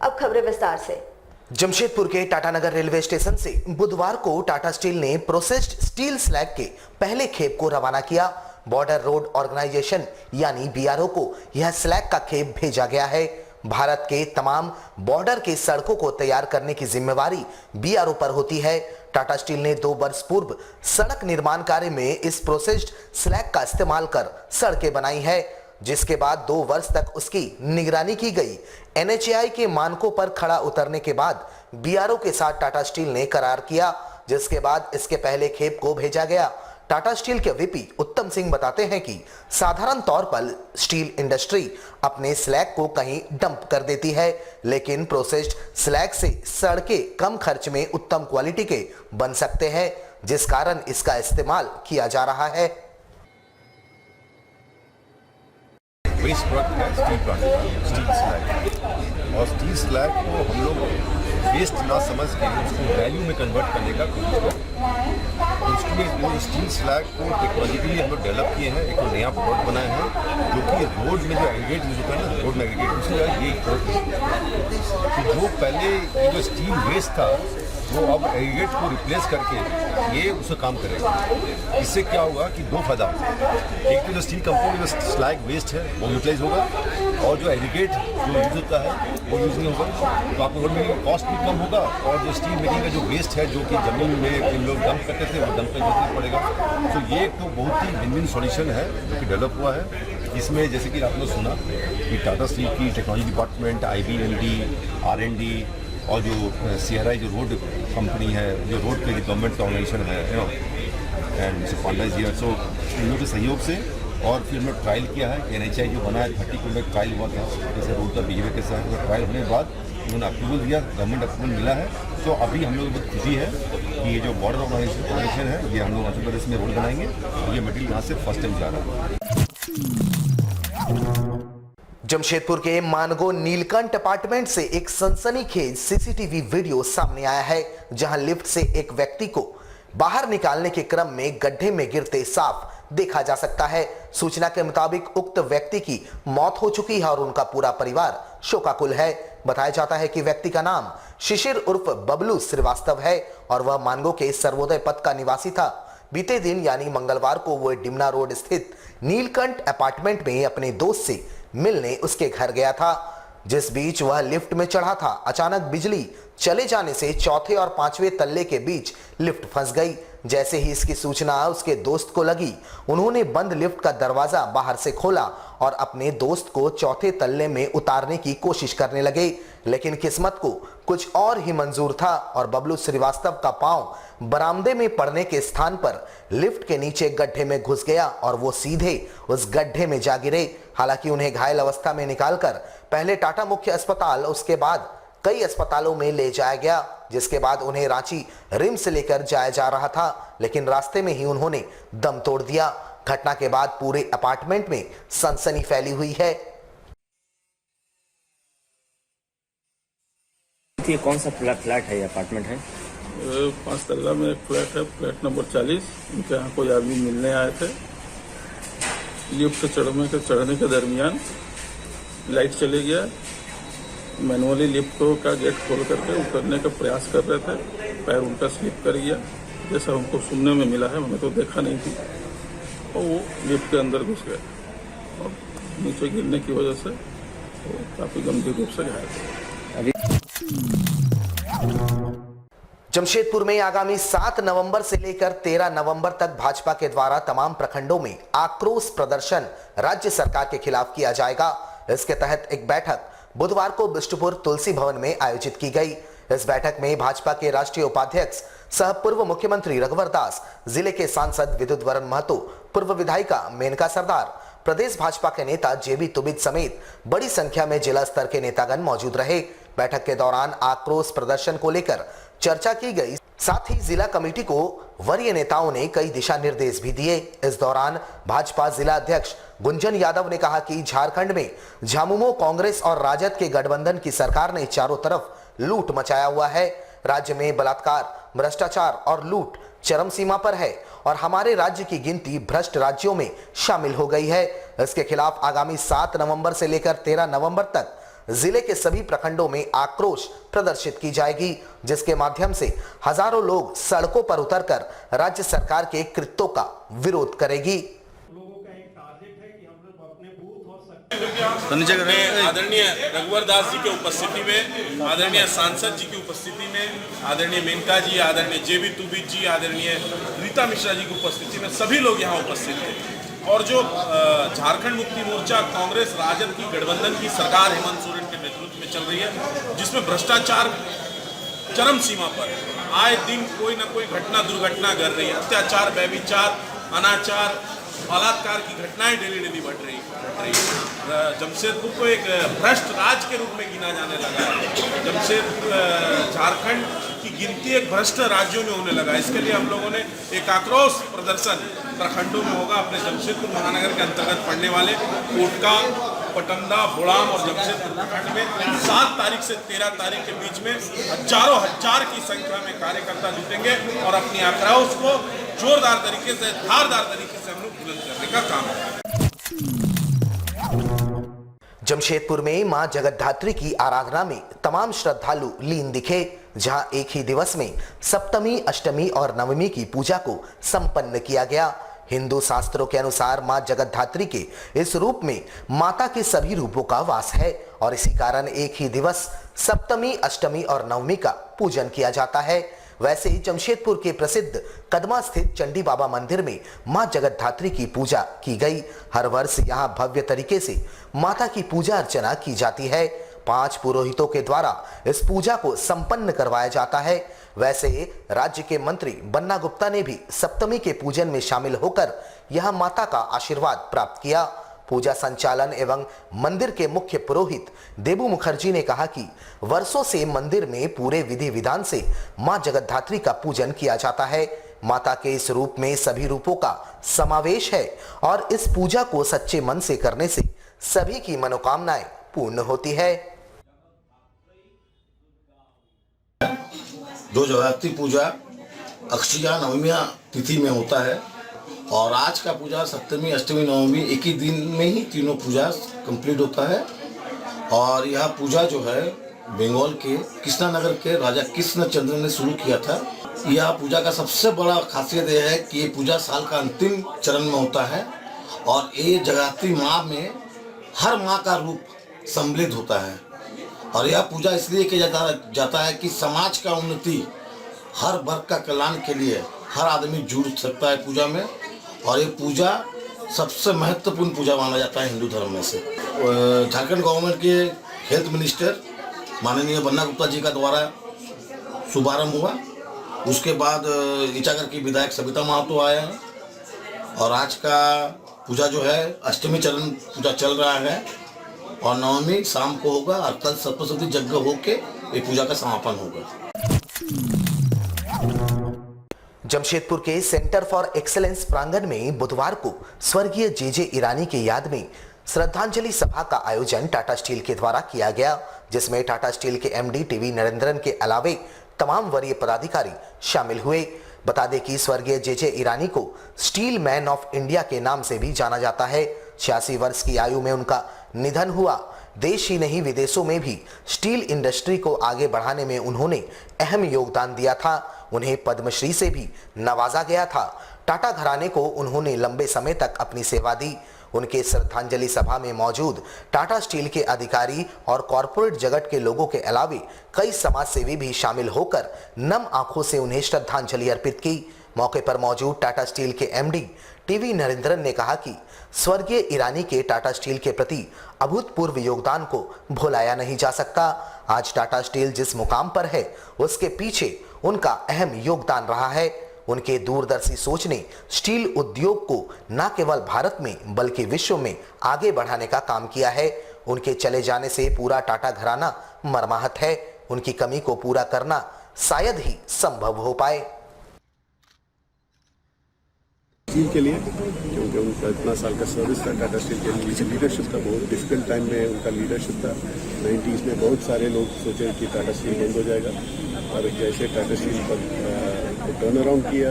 अब खबरें विस्तार से। जमशेदपुर के टाटानगर रेलवे स्टेशन से बुधवार को टाटा स्टील ने प्रोसेस्ड स्टील स्लैग के पहले खेप को रवाना किया। बॉर्डर रोड ऑर्गेनाइजेशन यानी बीआरओ को यह स्लैग का खेप भेजा गया है। भारत के तमाम बॉर्डर के सड़कों को तैयार करने की जिम्मेवारी बीआरओ पर होती है। टाटा स्टील ने 2 वर्ष पूर्व सड़क निर्माण कार्य में इस प्रोसेस्ड स्लैग का इस्तेमाल कर सड़कें बनाई है, जिसके बाद 2 वर्ष तक उसकी निगरानी की गई। एनएचएआई के मानकों पर खड़ा उतरने के बाद बीआरओ के साथ टाटा स्टील ने करार किया, जिसके बाद इसके पहले खेप को भेजा गया। टाटा स्टील के वीपी उत्तम सिंह बताते हैं कि साधारण तौर पर स्टील इंडस्ट्री अपने स्लैग को कहीं डंप कर देती है, लेकिन प्रोसेस्ड स्लैग से सड़कें कम खर्च में उत्तम क्वालिटी के बन सकते हैं, जिस कारण इसका इस्तेमाल किया जा रहा है। वेस्ट प्रोडक्ट है स्टील प्लांट, स्टील स्लैग, और स्टील स्लैग को हम लोग वेस्ट ना समझ के उसको वैल्यू में कन्वर्ट करने का कोशिश करते हैं। तो उसके लिए वो स्टील स्लैग को टेक्नोलॉजिकली हम लोग डेवलप किए हैं, एक नया प्रोडक्ट बनाया है जो कि रोड में जो एग्रीगेट यूज होता है ना, रोड में एग्रीगेट, उसकी जगह ये प्रोडक्ट। तो जो पहले ये जो स्टील वेस्ट था वो अब एग्रीगेट को रिप्लेस करके ये उसका काम करेगा। इससे क्या होगा कि 2 फायदा, एक तो जो स्टील कंपाउंड जो स्लैग वेस्ट है वो यूटिलाइज होगा, और जो एग्रीगेट जो यूज होता है वो यूज नहीं होगा। तो आपको रोड मेकिंग कॉस्ट भी कम होगा, और जो स्टील मेकिंग का जो वेस्ट है जो कि जमीन में इन लोग डंप करते थे वो डंप करना पड़ेगा। तो ये एक तो बहुत ही विन विन सॉल्यूशन है जो कि डेवलप हुआ है। इसमें जैसे कि आपने सुना कि टाटा स्टील की टेक्नोलॉजी डिपार्टमेंट, IBMD, R&D और जो CRI जो रोड कंपनी है, जो रोड के गवर्नमेंट का ऑर्गेनाइजेशन है, एंड मिस्टर पांडा जी, सो इन लोगों के सहयोग से, और फिर हमने ट्रायल किया है। NHI जो बना है 30 किलोमीटर ट्रायल हुआ था, जैसे रोड का बिहेवियर कैसा है, तो ट्रायल होने के बाद उन्होंने अप्रूवल दिया, गवर्नमेंट अप्रूवल मिला है। तो अभी हम लोग बहुत खुशी है कि ये जो बॉर्डर ऑर्गेनाइजेशन है ये हम लोग अरुणाचल प्रदेश में रोड बनाएंगे, और ये मटेरियल यहाँ से फर्स्ट टाइम जा रहा है। जमशेदपुर के मानगो नीलकंठ अपार्टमेंट से एक सनसनीखेज सीसीटीवी वीडियो सामने आया है, जहां लिफ्ट से एक व्यक्ति को बाहर निकालने के क्रम में गड्ढे में गिरते साफ देखा जा सकता है। सूचना के मुताबिक उक्त व्यक्ति की मौत हो चुकी है और उनका पूरा परिवार शोकाकुल है। बताया जाता है कि व्यक्ति का नाम शिशिर उर्फ बबलू श्रीवास्तव है और वह मानगो के सर्वोदय पथ का निवासी था। बीते दिन यानी मंगलवार को वह डिमना रोड स्थित नीलकंठ अपार्टमेंट में अपने दोस्त से मिलने उसके घर गया था। जिस बीच वह लिफ्ट में चढ़ा था, अचानक बिजली चले जाने से 4थे और 5वें तल्ले के बीच लिफ्ट फंस गई। जैसे ही इसकी सूचना उसके दोस्त को लगी, उन्होंने बंद लिफ्ट का दरवाजा बाहर से खोला और अपने दोस्त को 4थे तल्ले में उतारने की कोशिश करने लगे, लेकिन किस्मत को कुछ और ही मंजूर था और बबलू श्रीवास्तव का पांव बरामदे में पड़ने के स्थान पर लिफ्ट के नीचे गड्ढे में घुस गया और वो सीधे उस गड्ढे में जा गिरे। हालांकि उन्हें घायल अवस्था में निकालकर पहले टाटा मुख्य अस्पताल, उसके बाद कई अस्पतालों में ले जाया गया, जिसके बाद उन्हें रांची रिम्स लेकर जाया जा रहा था, लेकिन रास्ते में ही उन्होंने दम तोड़ दिया। घटना के बाद पूरे अपार्टमेंट में सनसनी फैली हुई है। ये कौन सा फ्लैट है, ये अपार्टमेंट है? 5 तल्ला में एक फ्लैट है, फ्लैट नंबर 40। उनके यहाँ कोई आदमी मिलने आए थे। लिफ्ट चढ़ने के दरमियान लाइट चले गया। मैनुअली लिफ्ट का गेट खोल करके उतरने का प्रयास कर रहे थे, पैर उनका स्लिप कर गया, जैसा हमको सुनने में मिला है। मैंने तो देखा नहीं थी, और वो लिफ्ट के अंदर घुस गए और नीचे गिरने की वजह से वो काफ़ी गंभीर रूप से घायल थे। जमशेदपुर में आगामी 7 नवंबर से लेकर 13 नवंबर तक भाजपा के द्वारा तमाम प्रखंडों में आक्रोश प्रदर्शन राज्य सरकार के खिलाफ किया जाएगा। इसके तहत एक बैठक बुधवार को बिष्टुपुर तुलसी भवन में आयोजित की गई। इस बैठक में भाजपा के राष्ट्रीय उपाध्यक्ष सह पूर्व मुख्यमंत्री रघुवर दास, जिले के सांसद विद्युत वरण महतो, पूर्व विधायिका मेनका सरदार, प्रदेश भाजपा के नेता जेबी तुबिद समेत बड़ी संख्या में जिला स्तर के नेतागण मौजूद रहे। बैठक के दौरान आक्रोश प्रदर्शन को लेकर चर्चा की गई, साथ ही जिला कमेटी को वरीय नेताओं ने कई दिशा निर्देश भी दिए। इस दौरान भाजपा जिला अध्यक्ष गुंजन यादव ने कहा कि झारखंड में झामुमो, कांग्रेस और राजद के गठबंधन की सरकार ने चारों तरफ लूट मचाया हुआ है। राज्य में बलात्कार, भ्रष्टाचार और लूट चरम सीमा पर है और हमारे राज्य की गिनती भ्रष्ट राज्यों में शामिल हो गई है। इसके खिलाफ आगामी 7 नवंबर से लेकर 13 नवंबर तक जिले के सभी प्रखंडों में आक्रोश प्रदर्शित की जाएगी, जिसके माध्यम से हजारों लोग सड़कों पर उतरकर राज्य सरकार के कृत्यों का विरोध करेगी। आदरणीय रघुवर दास जी के उपस्थिति में, आदरणीय सांसद जी की उपस्थिति में, आदरणीय मेनका जी, आदरणीय जेबी तुबित जी, आदरणीय रीता मिश्रा जी की उपस्थिति में सभी लोग यहाँ उपस्थित थे। और जो झारखंड मुक्ति मोर्चा कांग्रेस राजद की गठबंधन की सरकार हेमंत सोरेन के नेतृत्व में चल रही है, जिसमें भ्रष्टाचार चरम सीमा पर आए दिन कोई न कोई घटना दुर्घटना कर रही है। अत्याचार, व्यभिचार, अनाचार, बलात्कार की घटनाएं डेली बढ़ रही है। जमशेदपुर को एक भ्रष्ट राज्य के रूप में गिना जाने लगा है। जमशेदपुर झारखंड की गिनती एक भ्रष्ट राज्यों में होने लगा। इसके लिए हम लोगों ने एक आक्रोश प्रदर्शन प्रखंडों में होगा। अपने जमशेदपुर महानगर के अंतर्गत पड़ने वाले कोटका, पटंदा, बुड़ाम और जमशेदपुर प्रखंड में 7 तारीख से 13 तारीख के बीच में हजारों हजार की संख्या में कार्यकर्ता जुटेंगे और अपनी आक्रोश को जोरदार तरीके से, धारदार तरीके से हम लोग बुलंद करने का काम है। जमशेदपुर में मां जगतधात्री की आराधना में तमाम श्रद्धालु लीन दिखे, जहां एक ही दिवस में सप्तमी, अष्टमी और नवमी की पूजा को संपन्न किया गया। हिंदू शास्त्रों के अनुसार मां जगतधात्री के इस रूप में माता के सभी रूपों का वास है और इसी कारण एक ही दिवस सप्तमी, अष्टमी और नवमी का पूजन किया जाता है। वैसे ही जमशेदपुर के प्रसिद्ध कदमा स्थित चंडी बाबा मंदिर में मां जगतधात्री की पूजा की गई। हर वर्ष यहां भव्य तरीके से माता की पूजा अर्चना की जाती है। 5 पुरोहितों के द्वारा इस पूजा को संपन्न करवाया जाता है। वैसे राज्य के मंत्री बन्ना गुप्ता ने भी सप्तमी के पूजन में शामिल होकर यहां माता का आशीर्वाद प्राप्त किया। पूजा संचालन एवं मंदिर के मुख्य पुरोहित देबू मुखर्जी ने कहा कि वर्षों से मंदिर में पूरे विधि विधान से मां जगतधात्री का पूजन किया जाता है। माता के इस रूप में सभी रूपों का समावेश है और इस पूजा को सच्चे मन से करने से सभी की मनोकामनाएं पूर्ण होती है। जो जगतधात्री पूजा अक्षया नवमी तिथि में होता है और आज का पूजा सप्तमी, अष्टमी, नवमी एक ही दिन में ही तीनों पूजा कंप्लीट होता है। और यह पूजा जो है बंगाल के कृष्णानगर के राजा कृष्णचंद्र ने शुरू किया था। यह पूजा का सबसे बड़ा खासियत यह है कि ये पूजा साल का अंतिम चरण में होता है और ये जगतधात्री माँ में हर माँ का रूप सम्मिलित होता है। और यह पूजा इसलिए किया जाता है कि समाज का उन्नति, हर वर्ग का कल्याण के लिए हर आदमी जुड़ सकता है पूजा में। और ये पूजा सबसे महत्वपूर्ण पूजा माना जाता है हिंदू धर्म में से। झारखंड गवर्नमेंट के हेल्थ मिनिस्टर माननीय बन्ना गुप्ता जी का द्वारा शुभारंभ हुआ। उसके बाद ईचागर की विधायक सविता महतो आए हैं और आज का पूजा जो है अष्टमी चरण पूजा चल रहा है और नवमी शाम को होगा और कल सप्तशती यज्ञ होके ये पूजा का समापन होगा। जमशेदपुर के सेंटर फॉर एक्सीलेंस प्रांगण में बुधवार को स्वर्गीय जे ईरानी की याद में श्रद्धांजलि सभा का आयोजन टाटा स्टील के द्वारा किया गया, जिसमें टाटा स्टील के एमडी टीवी नरेंद्रन के अलावे तमाम वरीय पदाधिकारी शामिल हुए। बता दें कि स्वर्गीय जे ईरानी को स्टील मैन ऑफ इंडिया के नाम से भी जाना जाता है। 86 वर्ष की आयु में उनका निधन हुआ। देश ही नहीं विदेशों में भी स्टील इंडस्ट्री को आगे बढ़ाने में उन्होंने अहम योगदान दिया था। उन्हें पद्मश्री से भी नवाजा गया था। टाटा घराने को उन्होंने लंबे समय तक अपनी सेवा दी। उनके श्रद्धांजलि सभा में मौजूद टाटा स्टील के अधिकारी और कॉरपोरेट जगत के लोगों के अलावे कई समाजसेवी भी शामिल होकर नम आंखों से उन्हें श्रद्धांजलि अर्पित की। मौके पर मौजूद टाटा स्टील के एमडी टीवी नरेंद्रन ने कहा कि स्वर्गीय ईरानी के टाटा स्टील के प्रति अभूतपूर्व योगदान को भुलाया नहीं जा सकता। आज टाटा स्टील जिस मुकाम पर है उसके पीछे उनका अहम योगदान रहा है। उनके दूरदर्शी सोच ने स्टील उद्योग को न केवल भारत में बल्कि विश्व में आगे बढ़ाने का काम किया है। उनके चले जाने से पूरा टाटा घराना मर्माहत है। उनकी कमी को पूरा करना शायद ही संभव हो पाए। स्टील के लिए क्योंकि उनका इतना साल का सर्विस था टाटा स्टील के लिए, लीडरशिप था, बहुत डिफिकल्ट टाइम में उनका लीडरशिप था। 90s में बहुत सारे लोग सोचे कि टाटा स्टील बंद हो जाएगा और जैसे टाटा स्टील पर उसको टर्न अराउंड किया।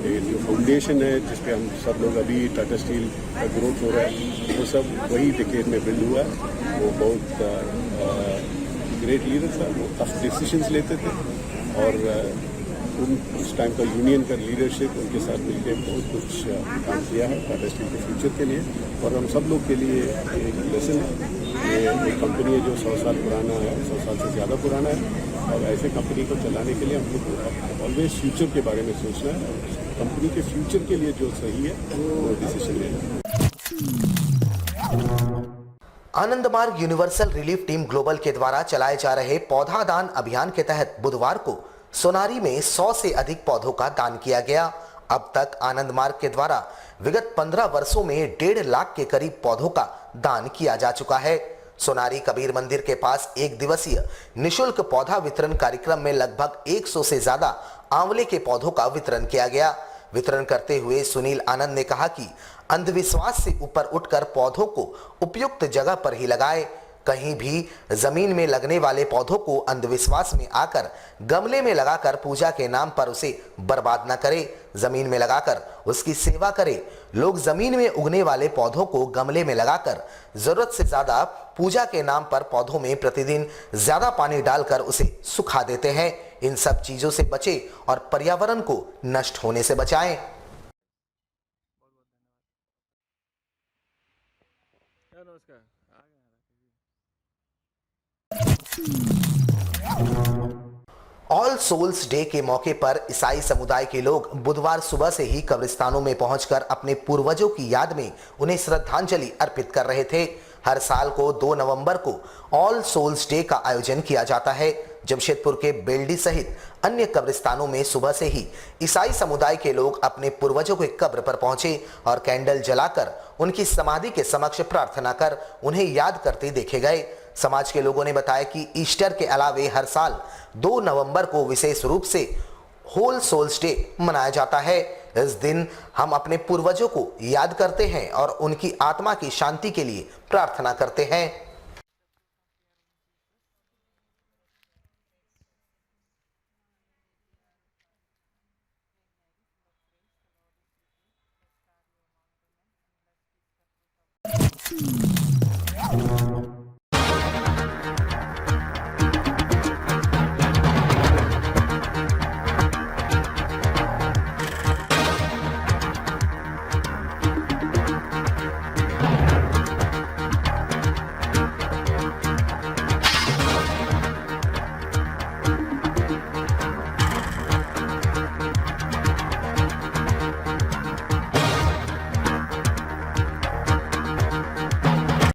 ये जो फाउंडेशन है जिस पे हम सब लोग अभी टाटा स्टील का ग्रोथ हो रहा है वो सब वही डिकेड में बिल्ड हुआ है। वो बहुत ग्रेट लीडर था, वो टफ डिसीजंस लेते थे और उस टाइम का यूनियन का लीडरशिप उनके साथ मिलकर बहुत कुछ काम किया है टाटा स्टील के फ्यूचर के लिए और हम सब लोग के लिए एक लेसन है। ये एक कंपनी है जो 100 साल पुराना है, 100 साल से ज़्यादा पुराना है और ऐसे कंपनी को चलाने के लिए हम लोग को ऑलवेज फ्यूचर के बारे में सोचना है। कंपनी के फ्यूचर के लिए जो सही है वो डिसीजन लेना है। आनंद मार्ग यूनिवर्सल रिलीफ टीम ग्लोबल के द्वारा चलाए जा रहे पौधा दान अभियान के तहत बुधवार को सोनारी में 100 से अधिक पौधों का दान किया गया। अब तक आनंद मार्ग के द्वारा विगत 15 वर्षों में 1.5 लाख के करीब पौधों का दान किया जा चुका है। सोनारी कबीर मंदिर के पास एक दिवसीय निशुल्क पौधा वितरण कार्यक्रम में लगभग 100 से ज्यादा आंवले के पौधों का वितरण किया गया। वितरण करते हुए सुनील आनंद ने कहा कि अंधविश्वास से ऊपर उठकर पौधों को उपयुक्त जगह पर ही लगाएं। कहीं भी जमीन में लगने वाले पौधों को अंधविश्वास में आकर गमले में लगाकर पूजा के नाम पर उसे बर्बाद न करें, जमीन में लगाकर उसकी सेवा करें। लोग जमीन में उगने वाले पौधों को गमले में लगाकर जरूरत से ज्यादा पूजा के नाम पर पौधों में प्रतिदिन ज्यादा पानी डालकर उसे सुखा देते हैं। इन सब चीजों से बचे और पर्यावरण को नष्ट होने से बचाएं। ऑल सोल्स डे के मौके पर ईसाई समुदाय के लोग बुधवार सुबह से ही कब्रिस्तानों में पहुंचकर अपने पूर्वजों की याद में उन्हें श्रद्धांजलि अर्पित कर रहे थे। हर साल को 2 नवंबर को ऑल सोल्स डे का आयोजन किया जाता है। जमशेदपुर के बेल्डी सहित अन्य कब्रिस्तानों में सुबह से ही ईसाई समुदाय के लोग अपने पूर्वजों के कब्र पर पहुंचे और कैंडल जलाकर उनकी समाधि के समक्ष प्रार्थना कर उन्हें याद करते देखे गए। समाज के लोगों ने बताया कि ईस्टर के अलावे हर साल 2 नवंबर को विशेष रूप से होल सोल्स डे मनाया जाता है। इस दिन हम अपने पूर्वजों को याद करते हैं और उनकी आत्मा की शांति के लिए प्रार्थना करते हैं।